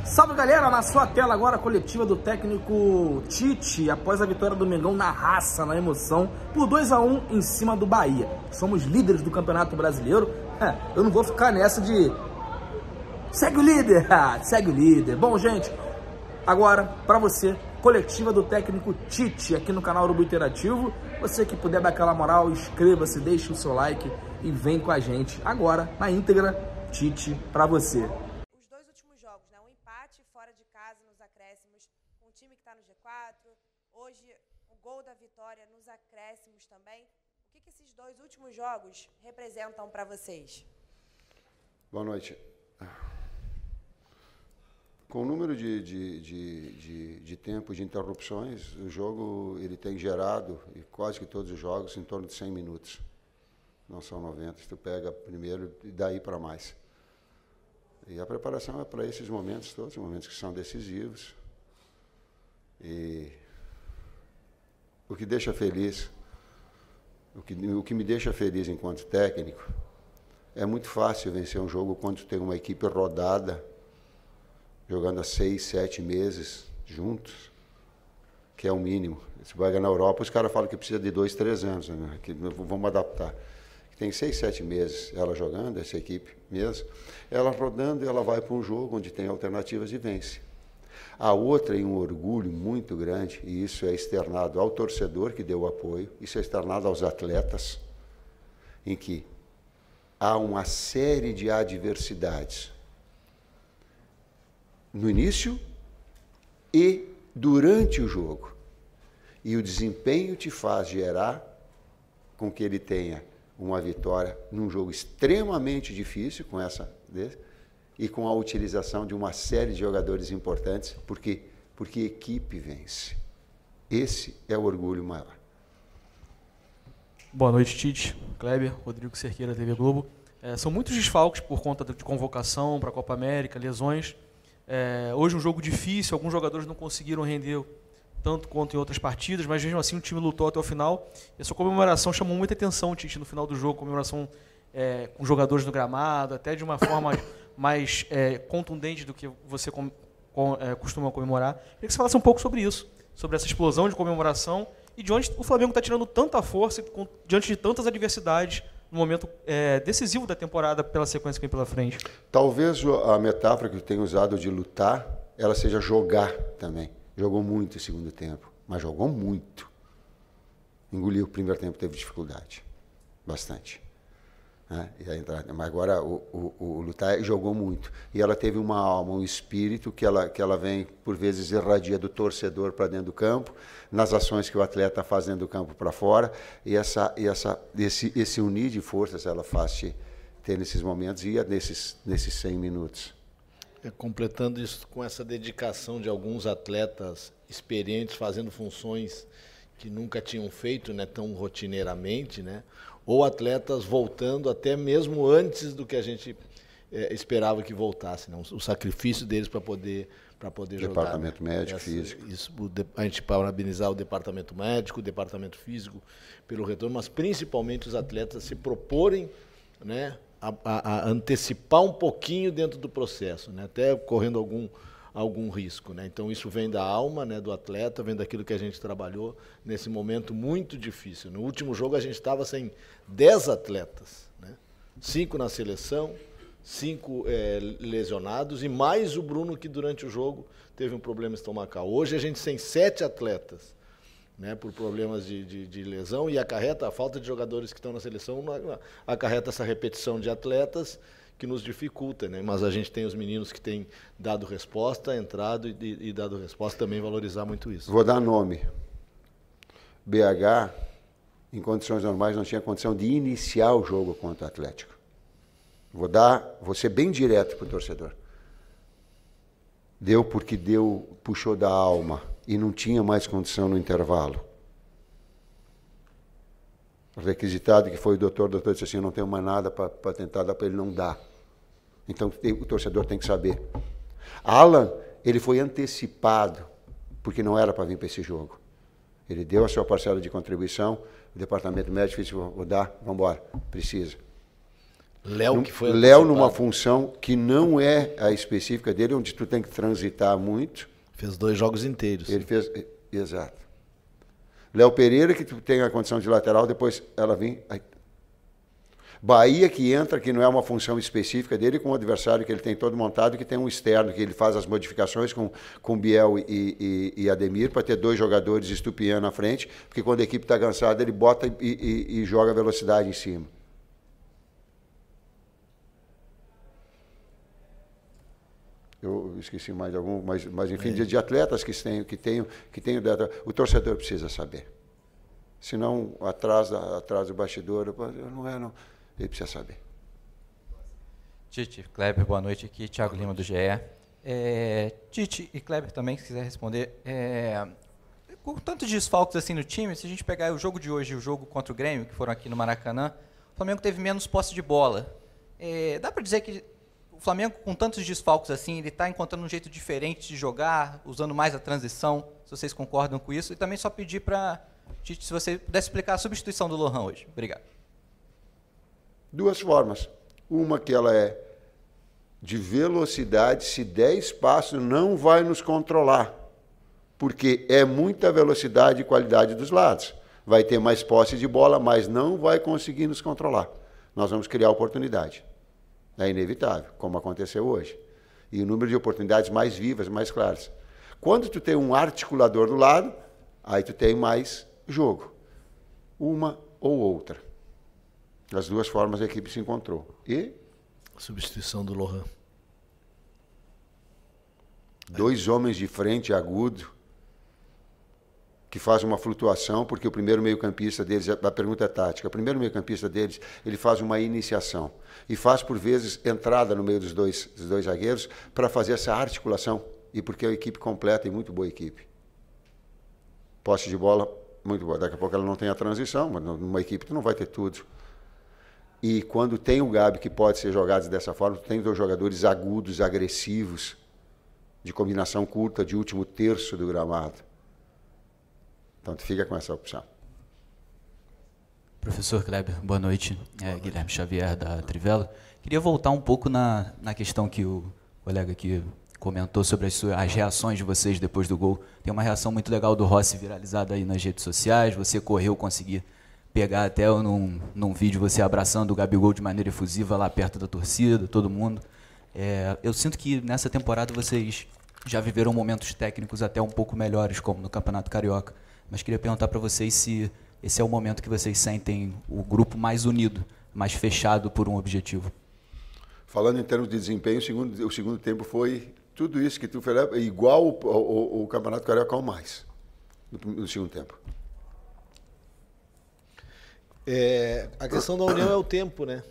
Salve galera, na sua tela agora a coletiva do técnico Tite após a vitória do Mengão na raça, na emoção, por 2-1 em cima do Bahia. Somos líderes do Campeonato Brasileiro. Eu não vou ficar nessa de segue o líder, segue o líder. Bom, gente, agora para você, coletiva do técnico Tite aqui no canal Urubu Interativo. Você que puder dar aquela moral, inscreva-se, deixe o seu like e vem com a gente agora na íntegra. Tite para você. Fora de casa, nos acréscimos, um time que está no G4, hoje o gol da vitória nos acréscimos também. O que esses dois últimos jogos representam para vocês? Boa noite. Com o número de tempo de interrupções, o jogo ele tem gerado, e quase que todos os jogos, em torno de 100 minutos. Não são 90, se tu pega primeiro e daí para mais. E a preparação é para esses momentos todos, momentos que são decisivos. E o que deixa feliz, o que me deixa feliz enquanto técnico, é muito fácil vencer um jogo quando tem uma equipe rodada, jogando há 6, 7 meses juntos, que é o mínimo. Se vai na Europa, os caras falam que precisa de 2, 3 anos, né? Que vamos adaptar. Tem 6, 7 meses ela jogando, essa equipe mesmo, ela rodando e ela vai para um jogo onde tem alternativas e vence. A outra, em um orgulho muito grande, e isso é externado ao torcedor que deu o apoio, isso é externado aos atletas, em que há uma série de adversidades no início e durante o jogo. E o desempenho te faz gerar com que ele tenha uma vitória num jogo extremamente difícil com essa e com a utilização de uma série de jogadores importantes, porque equipe vence. Esse é o orgulho maior. Boa noite, Tite, Kleber, Rodrigo Cerqueira, TV Globo. São muitos desfalques por conta de convocação para a Copa América, lesões. Hoje um jogo difícil, alguns jogadores não conseguiram render tanto quanto em outras partidas, mas mesmo assim o time lutou até o final. E a sua comemoração chamou muita atenção, Tite, no final do jogo, comemoração com jogadores no gramado, até de uma forma mais contundente do que você costuma comemorar. Queria que você falasse um pouco sobre isso, sobre essa explosão de comemoração e de onde o Flamengo está tirando tanta força diante de tantas adversidades no momento decisivo da temporada pela sequência que vem pela frente. Talvez a metáfora que eu tenho usado de lutar, ela seja jogar também. Jogou muito o segundo tempo, mas jogou muito. Engoliu o primeiro tempo, teve dificuldade, bastante. Né? Mas agora o lutar jogou muito. E ela teve uma alma, um espírito que ela vem, por vezes, irradia do torcedor para dentro do campo, nas ações que o atleta faz dentro do campo para fora, e esse unir de forças ela faz ter nesses momentos e nesses 100 minutos. Completando isso com essa dedicação de alguns atletas experientes fazendo funções que nunca tinham feito, né, tão rotineiramente, né, ou atletas voltando até mesmo antes do que a gente esperava que voltasse, né, o sacrifício deles para poder jogar. Departamento médico, físico. A gente parabenizar o departamento médico, o departamento físico pelo retorno, mas principalmente os atletas se proporem, né, a antecipar um pouquinho dentro do processo, né? Até correndo algum risco, né? Então isso vem da alma, né, do atleta, vem daquilo que a gente trabalhou nesse momento muito difícil. No último jogo a gente estava sem 10 atletas, né? 5 na seleção, 5 lesionados e mais o Bruno que durante o jogo teve um problema estomacal. Hoje a gente tem 7 atletas, né, por problemas de lesão, e a falta de jogadores que estão na seleção acarreta essa repetição de atletas que nos dificulta, né? Mas a gente tem os meninos que têm dado resposta, entrado e dado resposta, também valorizar muito isso. Vou dar nome. BH, em condições normais, não tinha condição de iniciar o jogo contra o Atlético. Vou ser bem direto para o torcedor. Deu porque puxou da alma e não tinha mais condição no intervalo. O requisitado que foi o doutor disse assim, eu não tenho mais nada para tentar dar para ele, não dá. Então o torcedor tem que saber. Alan, ele foi antecipado, porque não era para vir para esse jogo. Ele deu a sua parcela de contribuição, o departamento médico disse, vou dar, vamos embora, precisa. Léo, que foi Léo antecipado. numa função que não é a específica dele, onde tu tem que transitar muito. Fez 2 jogos inteiros. Ele fez, exato. Léo Pereira, que tu tem a condição de lateral, depois ela vem... Aí. Bahia, que entra, que não é uma função específica dele, com um adversário que ele tem todo montado, que tem um externo, que ele faz as modificações com Biel e Ademir, para ter 2 jogadores Estupiã na frente, porque quando a equipe está cansada, ele bota e joga velocidade em cima. Eu esqueci mais de algum, mas enfim, de atletas que tenham o torcedor precisa saber. Senão, atrás do bastidor, não. Ele precisa saber. Tite, Kleber, boa noite aqui, Thiago Lima do GE. Tite e Kleber também, se quiser responder. Com tantos desfalques assim no time, se a gente pegar o jogo de hoje e o jogo contra o Grêmio, que foram aqui no Maracanã, o Flamengo teve menos posse de bola. Dá para dizer que o Flamengo, com tantos desfalques assim, ele está encontrando um jeito diferente de jogar, usando mais a transição, se vocês concordam com isso? E também só pedir para Tite, se você pudesse explicar a substituição do Lohan hoje. Obrigado. 2 formas. Uma que ela é de velocidade, se der espaço, não vai nos controlar, porque é muita velocidade e qualidade dos lados. Vai ter mais posse de bola, mas não vai conseguir nos controlar. Nós vamos criar oportunidade. É inevitável, como aconteceu hoje. E o número de oportunidades mais vivas, mais claras. Quando tu tem um articulador do lado, aí tu tem mais jogo. Uma ou outra. As 2 formas a equipe se encontrou. E? Substituição do Lohan. 2 homens de frente agudo, que faz uma flutuação, porque o primeiro meio-campista deles, a pergunta é tática, o primeiro meio-campista deles, ele faz uma iniciação. E faz, por vezes, entrada no meio dos dois zagueiros para fazer essa articulação. E porque é uma equipe completa e muito boa equipe. Posse de bola, muito boa. Daqui a pouco ela não tem a transição, mas numa equipe tu não vai ter tudo. E quando tem o Gabi que pode ser jogado dessa forma, tu tem 2 jogadores agudos, agressivos, de combinação curta, de último terço do gramado. Então tu fica com essa opção. Professor Kleber, boa noite. Guilherme Xavier, da Trivela. Queria voltar um pouco na questão que o colega aqui comentou sobre as reações de vocês depois do gol. Tem uma reação muito legal do Rossi viralizada aí nas redes sociais. Você correu, conseguir pegar até num vídeo você abraçando o Gabigol de maneira efusiva lá perto da torcida, todo mundo. Eu sinto que nessa temporada vocês já viveram momentos técnicos até um pouco melhores, como no Campeonato Carioca. Mas queria perguntar para vocês se esse é o momento que vocês sentem o grupo mais unido, mais fechado por um objetivo. Falando em termos de desempenho, o segundo tempo foi tudo isso que tu fez, igual o Campeonato Carioca ou mais, no segundo tempo. A questão da união é o tempo, né?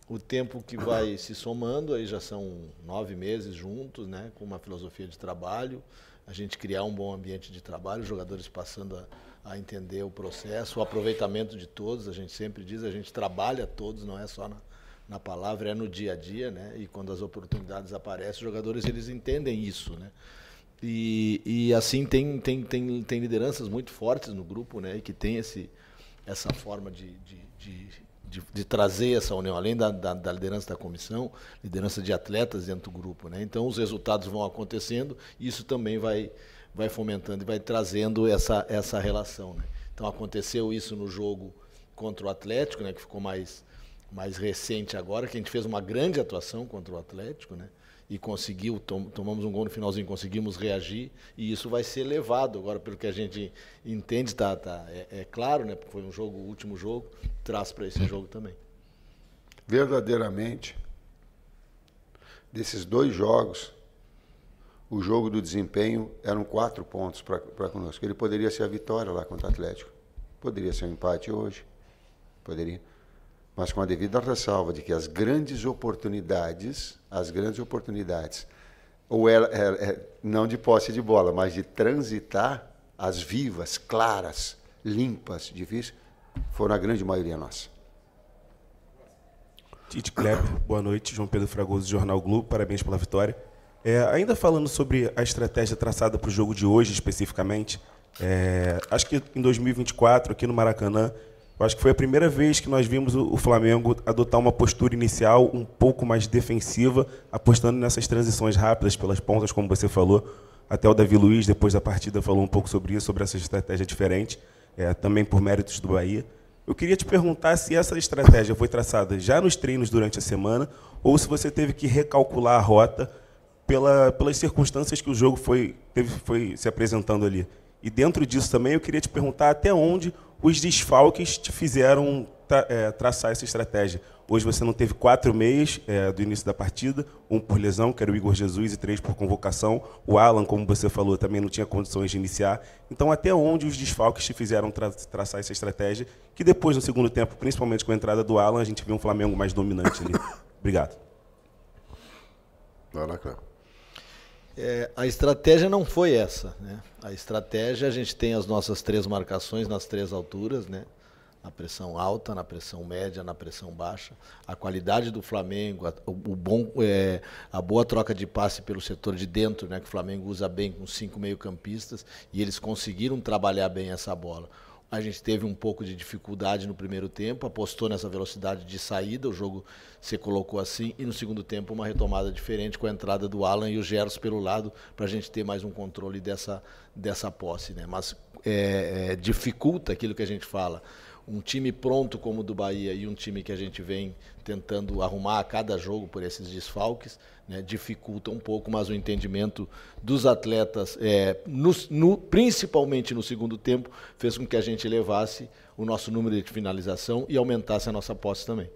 O tempo que vai se somando, aí já são 9 meses juntos, né? Com uma filosofia de trabalho, a gente criar um bom ambiente de trabalho, os jogadores passando a entender o processo, o aproveitamento de todos, a gente sempre diz, a gente trabalha todos, não é só na palavra, é no dia a dia, né? E quando as oportunidades aparecem, os jogadores eles entendem isso, né? E assim tem lideranças muito fortes no grupo, né? E que tem essa forma de trazer essa união, além da liderança da comissão, liderança de atletas dentro do grupo, né? Então os resultados vão acontecendo e isso também vai fomentando e vai trazendo essa relação, né? Então aconteceu isso no jogo contra o Atlético, né? Que ficou mais recente agora, que a gente fez uma grande atuação contra o Atlético, né? E conseguiu, tomamos um gol no finalzinho, conseguimos reagir, e isso vai ser levado agora, pelo que a gente entende, é claro, né? Porque foi um jogo, o último jogo, traz para esse jogo também. Verdadeiramente, desses 2 jogos, o jogo do desempenho eram 4 pontos para conosco. Ele poderia ser a vitória lá contra o Atlético, poderia ser um empate hoje, poderia. Mas com a devida ressalva de que as grandes oportunidades, ou não de posse de bola, mas de transitar, as vivas, claras, limpas, difíceis, foram a grande maioria nossa. Tite, Kleber, boa noite. João Pedro Fragoso, Jornal Globo, parabéns pela vitória. Ainda falando sobre a estratégia traçada para o jogo de hoje, especificamente, acho que em 2024, aqui no Maracanã, Eu acho que foi a primeira vez que nós vimos o Flamengo adotar uma postura inicial um pouco mais defensiva, apostando nessas transições rápidas pelas pontas, como você falou. Até o Davi Luiz, depois da partida, falou um pouco sobre isso, sobre essa estratégia diferente, também por méritos do Bahia. Eu queria te perguntar se essa estratégia foi traçada já nos treinos durante a semana ou se você teve que recalcular a rota pelas circunstâncias que o jogo foi se apresentando ali. E dentro disso também eu queria te perguntar até onde os desfalques te fizeram traçar essa estratégia. Hoje você não teve 4 meias do início da partida, 1 por lesão, que era o Igor Jesus, e 3 por convocação. O Alan, como você falou, também não tinha condições de iniciar. Então, até onde os desfalques te fizeram traçar essa estratégia, que depois, no segundo tempo, principalmente com a entrada do Alan, a gente viu um Flamengo mais dominante ali. Obrigado. Vai lá, Cléber. A estratégia não foi essa, né? A estratégia, a gente tem as nossas 3 marcações nas 3 alturas, né? Na pressão alta, na pressão média, na pressão baixa. A qualidade do Flamengo, a boa troca de passe pelo setor de dentro, né, que o Flamengo usa bem com 5 meio-campistas, e eles conseguiram trabalhar bem essa bola. A gente teve um pouco de dificuldade no primeiro tempo, apostou nessa velocidade de saída, o jogo se colocou assim, e no segundo tempo uma retomada diferente com a entrada do Alan e o Gerson pelo lado, para a gente ter mais um controle dessa posse, né? Mas dificulta aquilo que a gente fala. Um time pronto como o do Bahia e um time que a gente vem tentando arrumar a cada jogo por esses desfalques, né, dificulta um pouco, mas o entendimento dos atletas, principalmente no segundo tempo, fez com que a gente elevasse o nosso número de finalização e aumentasse a nossa posse também.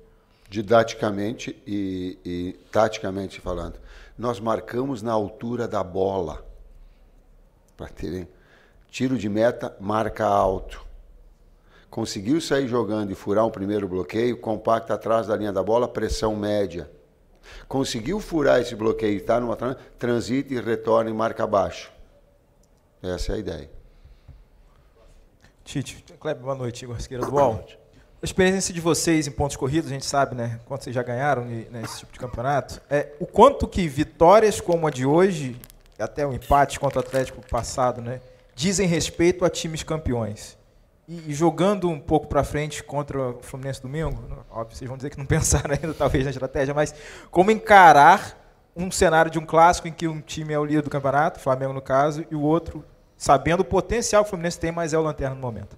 Didaticamente e taticamente falando, nós marcamos na altura da bola. Para terem tiro de meta, marca alto. Conseguiu sair jogando e furar um primeiro bloqueio, compacta atrás da linha da bola, pressão média. Conseguiu furar esse bloqueio, está numa transita e retorna e marca baixo. Essa é a ideia. Tite, Kleber, boa noite, Igor Siqueira do UOL. A experiência de vocês em pontos corridos, a gente sabe, né, quanto vocês já ganharam nesse tipo de campeonato, o quanto que vitórias como a de hoje, até o empate contra o Atlético passado, né, dizem respeito a times campeões. E jogando um pouco para frente contra o Fluminense domingo, óbvio, vocês vão dizer que não pensaram ainda, talvez, na estratégia, mas como encarar um cenário de um clássico em que um time é o líder do campeonato, Flamengo no caso, e o outro, sabendo o potencial que o Fluminense tem, mas é o lanterna no momento?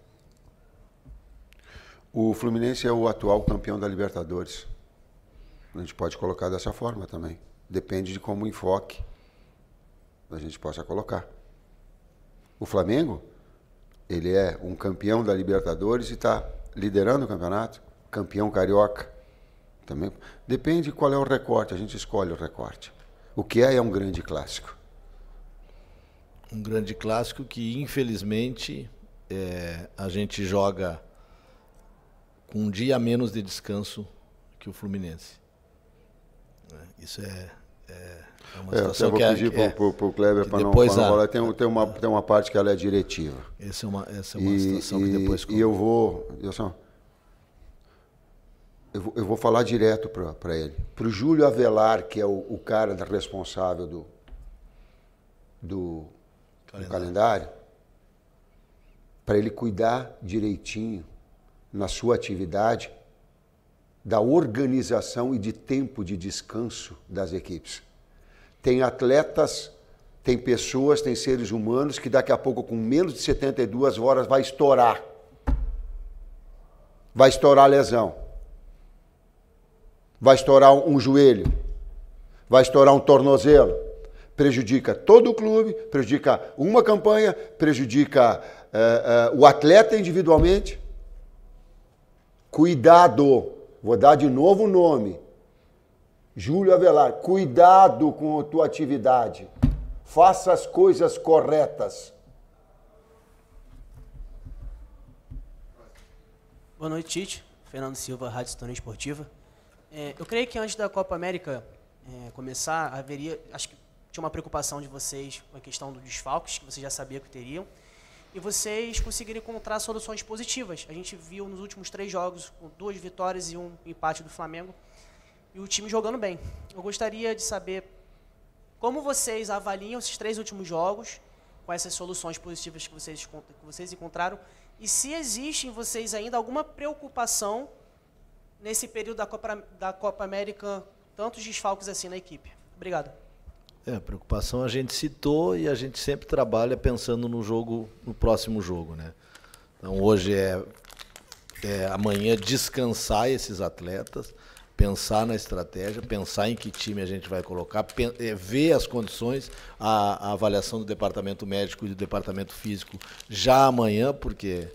O Fluminense é o atual campeão da Libertadores. A gente pode colocar dessa forma também. Depende de como o enfoque a gente possa colocar. O Flamengo, ele é um campeão da Libertadores e está liderando o campeonato, campeão carioca. Também. Depende de qual é o recorte, a gente escolhe o recorte. O que é um grande clássico? Um grande clássico que, infelizmente, a gente joga com um dia a menos de descanso que o Fluminense. Isso é uma situação que eu vou pedir para o Kleber para não falar. Tem uma parte que ela é diretiva. Essa é uma situação que depois... E eu vou falar direto para ele. Para o Júlio Avelar, que é o cara responsável do calendário, para ele cuidar direitinho na sua atividade da organização e de tempo de descanso das equipes. Tem atletas, tem pessoas, tem seres humanos que daqui a pouco, com menos de 72 horas, vai estourar. Vai estourar a lesão. Vai estourar um joelho. Vai estourar um tornozelo. Prejudica todo o clube, prejudica uma campanha, prejudica o atleta individualmente. Cuidado. Vou dar de novo o nome. Júlio Avelar, cuidado com a tua atividade. Faça as coisas corretas. Boa noite, Tite. Fernando Silva, Rádio Sintonia Esportiva. Eu creio que antes da Copa América começar, acho que tinha uma preocupação de vocês com a questão dos desfalques, que vocês já sabiam que teriam, e vocês conseguiram encontrar soluções positivas. A gente viu nos últimos 3 jogos, com 2 vitórias e um empate do Flamengo, e o time jogando bem. Eu gostaria de saber como vocês avaliam esses 3 últimos jogos, com essas soluções positivas que vocês encontraram, E se existe em vocês ainda alguma preocupação nesse período da Copa América, tantos desfalques assim na equipe. Obrigado. A preocupação a gente citou e a gente sempre trabalha pensando no próximo jogo, né? Então hoje amanhã descansar esses atletas, pensar na estratégia, pensar em que time a gente vai colocar, ver as condições, a avaliação do departamento médico e do departamento físico já amanhã, porque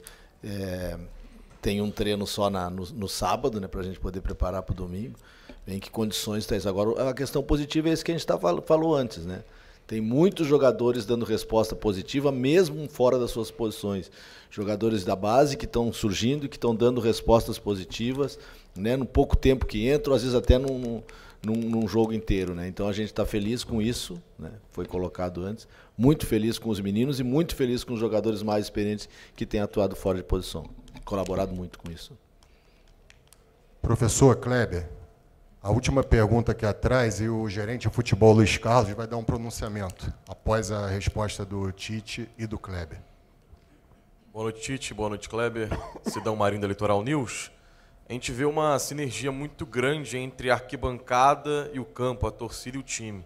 tem um treino só no sábado, né, para a gente poder preparar para o domingo. Em que condições está isso? Agora, a questão positiva é isso que a gente falou antes, né? Tem muitos jogadores dando resposta positiva, mesmo fora das suas posições. Jogadores da base que estão surgindo, que estão dando respostas positivas, né? No pouco tempo que entram, às vezes até num jogo inteiro, né? Então a gente está feliz com isso, né? Foi colocado antes. Muito feliz com os meninos e muito feliz com os jogadores mais experientes que têm atuado fora de posição. Colaborado muito com isso. Professor Kleber, a última pergunta aqui atrás, e o gerente de futebol, Luiz Carlos, vai dar um pronunciamento após a resposta do Tite e do Kleber. Boa noite, Tite. Boa noite, Kleber. Sidão Marinho da Litoral News. A gente vê uma sinergia muito grande entre a arquibancada e o campo, a torcida e o time.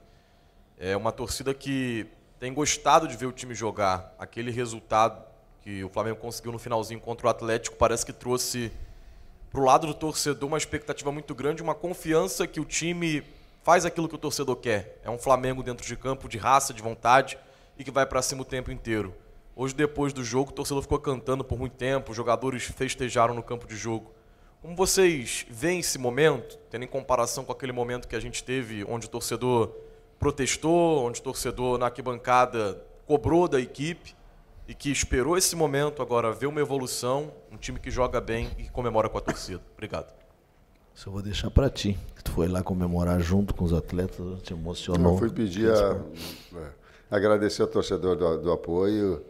É uma torcida que tem gostado de ver o time jogar. Aquele resultado que o Flamengo conseguiu no finalzinho contra o Atlético parece que trouxe para o lado do torcedor uma expectativa muito grande, uma confiança que o time faz aquilo que o torcedor quer. É um Flamengo dentro de campo, de raça, de vontade e que vai para cima o tempo inteiro. Hoje, depois do jogo, o torcedor ficou cantando por muito tempo, os jogadores festejaram no campo de jogo. Como vocês veem esse momento, tendo em comparação com aquele momento que a gente teve, onde o torcedor protestou, onde o torcedor na arquibancada cobrou da equipe, e que esperou esse momento agora ver uma evolução, um time que joga bem e que comemora com a torcida. Obrigado. Isso eu vou deixar para ti. Tu foi lá comemorar junto com os atletas, te emocionou. Eu fui pedir agradecer ao torcedor do apoio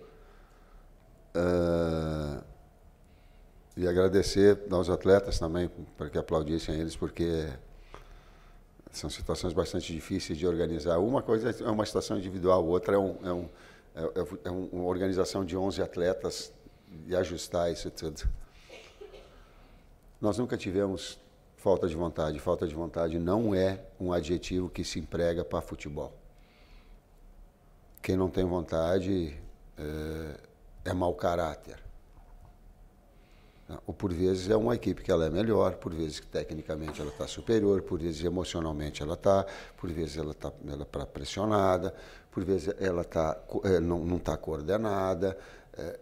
e agradecer aos atletas também para que aplaudissem eles, porque são situações bastante difíceis de organizar. Uma coisa é uma situação individual, outra é uma organização de 11 atletas e ajustar isso tudo. Nós nunca tivemos falta de vontade. Falta de vontade não é um adjetivo que se emprega para futebol. Quem não tem vontade é mau caráter. Ou por vezes é uma equipe que ela é melhor, por vezes tecnicamente ela está superior, por vezes emocionalmente ela está, por vezes ela está pressionada, por vezes ela não está coordenada.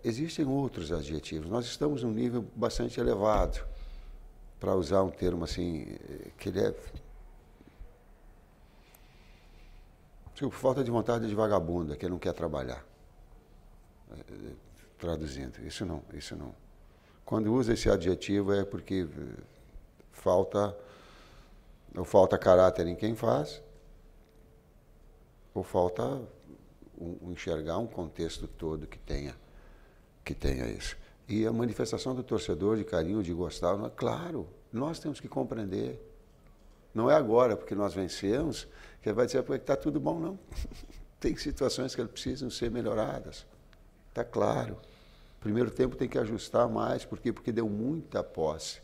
Existem outros adjetivos. Nós estamos num nível bastante elevado, para usar um termo assim, que ele é... falta de vontade de vagabunda, que não quer trabalhar. Traduzindo, isso não. Quando usa esse adjetivo é porque falta caráter em quem faz, ou falta enxergar um contexto todo que tenha isso. E a manifestação do torcedor de carinho, de gostar, claro, nós temos que compreender. Não é agora, porque nós vencemos, que vai dizer que está tudo bom, não. Tem situações que precisam ser melhoradas. Está claro. Primeiro tempo tem que ajustar mais, porque deu muita posse.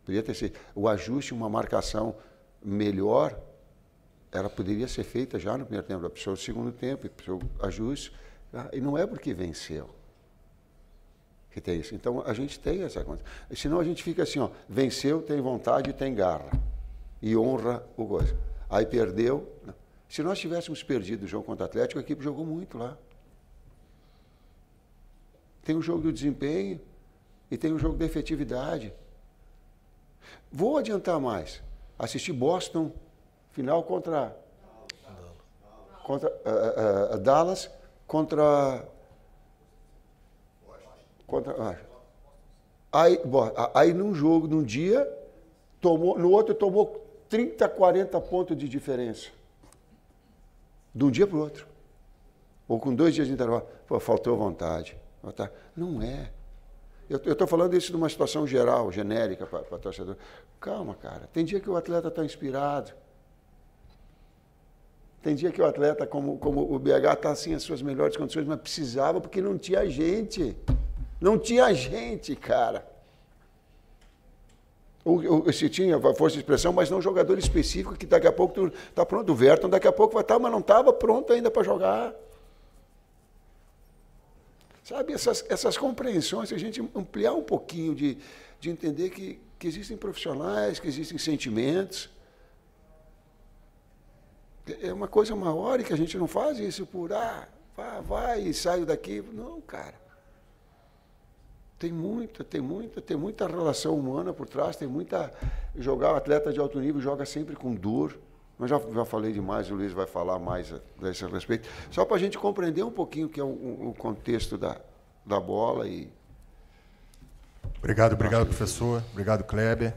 Poderia ter sido o ajuste, uma marcação melhor, ela poderia ser feita já no primeiro tempo, a pessoa no segundo tempo, o ajuste, e não é porque venceu que tem isso. Então a gente tem essa coisa. Senão a gente fica assim, ó, venceu, tem vontade e tem garra, e honra o coisa. Aí perdeu. Não. Se nós tivéssemos perdido o jogo contra o Atlético, a equipe jogou muito lá. Tem o jogo do desempenho e tem o jogo da efetividade. Vou adiantar mais. Assisti Boston, final contra Dallas, aí num jogo, num dia, no outro tomou 30, 40 pontos de diferença. De um dia para o outro. Ou com 2 dias de intervalo. Pô, faltou vontade. Não é. Eu estou falando isso de uma situação geral, genérica para o torcedor. Calma, cara. Tem dia que o atleta está inspirado. Tem dia que o atleta, como o BH, está assim, as suas melhores condições, mas precisava porque não tinha gente. Não tinha gente, cara. Se tinha força de expressão, mas não jogador específico, que daqui a pouco tu tá pronto. O Verton daqui a pouco vai estar, mas não estava pronto ainda para jogar. Sabe, essas compreensões, a gente ampliar um pouquinho de entender que existem profissionais, que existem sentimentos. É uma coisa maior e que a gente não faz isso por, vai e saio daqui. Não, cara. Tem muita relação humana por trás, tem muita... Jogar o atleta de alto nível joga sempre com dor. Mas já falei demais, o Luiz vai falar mais a esse respeito. Só para a gente compreender um pouquinho o que é o contexto da bola. Obrigado, professor. Obrigado, Kleber.